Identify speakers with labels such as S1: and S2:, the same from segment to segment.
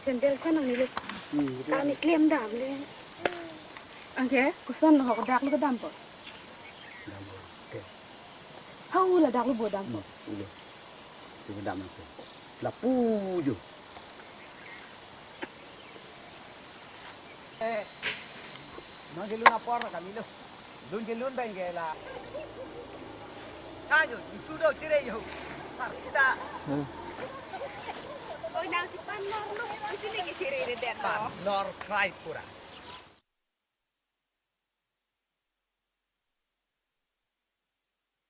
S1: Sendal kan ang nilip. Kami klaim dam le. Angke, kusan ho dak lu dam po. Hau la dak lu bo dam po.
S2: Ulo. Tu dam aku. Lapu jo. Magilun apa orang kami lo. Lun gelun dah ingela. Kayu, sudah cerai yo. Kita.
S1: Oi nang si panor lu. Sini ke ciri de der.
S2: Nor cry pura.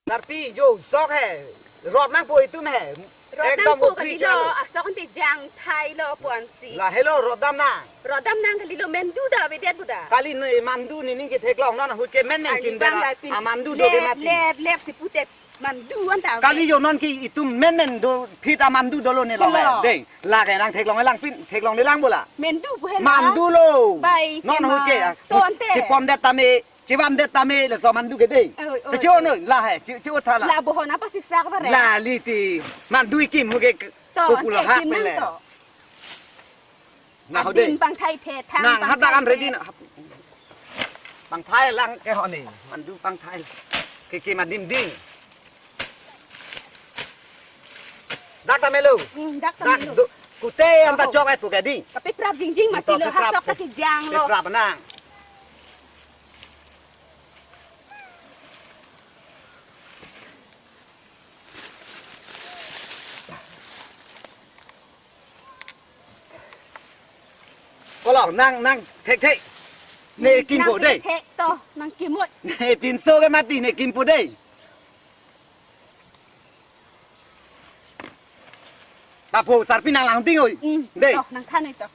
S2: Tapi jo sok hai. Rod nang po itu meh.
S1: Rodam po kalilo asok te jang thai lo puan si.
S2: Lah hello rodam na.
S1: Rodam nang kalilo mendu da be der buda.
S2: Kali ni mandu ni ni ke teklong na hu ke men nang kin da. Amandu do ke mati.
S1: Lep si putet mandu anta.
S2: Kali yo non ki itu men do phit amandu do lo ne lo dei. La ke nang teklong lang pin teklong ni lang bola.
S1: Mendu bu hela.
S2: Mandu lo.
S1: Bai.
S2: Non hu ke. Si pom de tame. Ciwan det tame le so mandu ke dei. Ke ciu no la hai ciu tha la.
S1: La bohon apa siksa ka bare.
S2: La li ti mandu kim hu ke populo hak pe le. Na ho dei.
S1: Bang thai the thang.
S2: Nang hat kan ready na. Bang thai lang ke ho ni. Mandu bang thai. Ke ma dim ding. Dak tame lo.
S1: Dak tame lo.
S2: Kute am ta chok ai pu ke di.
S1: Tapi prap jingjing masih lo hasok ka ki jang lo.
S2: Prap nang. Kalau nang thek ne kim po dei
S1: thek to nang kim mot
S2: ne pin so ke mati ne kim po dei ta po sar pin nang lang ting oi dei
S1: to nang khan to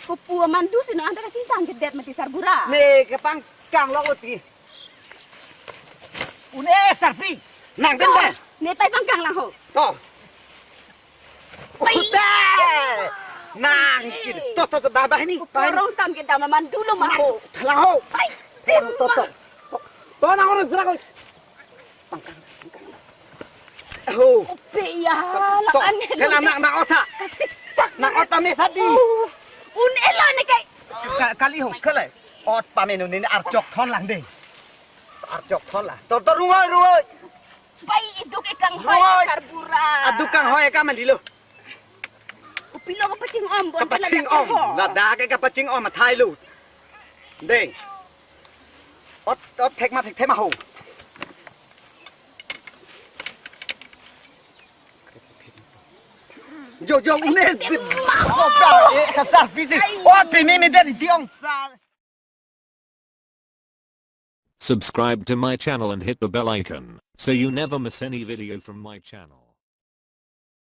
S1: ko pu mandu sino anda ka tintang gedet mati sarbura
S2: ne ke pang kang lo oti une sar pi nang den dei
S1: ne pai pang kang lang ho
S2: to Nang to baba ni.
S1: Porong sam kita mandu lo mah.
S2: Thalau. Pai. To nang orang serak. Pangkang. Oh.
S1: Peya lakan.
S2: Kala nak otak.
S1: Sisak
S2: nak otak me tadi.
S1: Un elo ni kai.
S2: Kali ho kale. Ot pamenu ni arjok thon lang dei. Arjok thon lah. To ruoi.
S1: Pai iduk ikang hoy karbura.
S2: Aduk kang hoy ka mandilo.
S1: Pilo ka pacing om bon
S2: kapacing om la da ke kapacing om ma thai lu dei ot thek ma ho jo une ma ka e ka sa physics ot primi me de diong sa
S3: Subscribe to my channel and hit the bell icon so you never miss any video from my channel.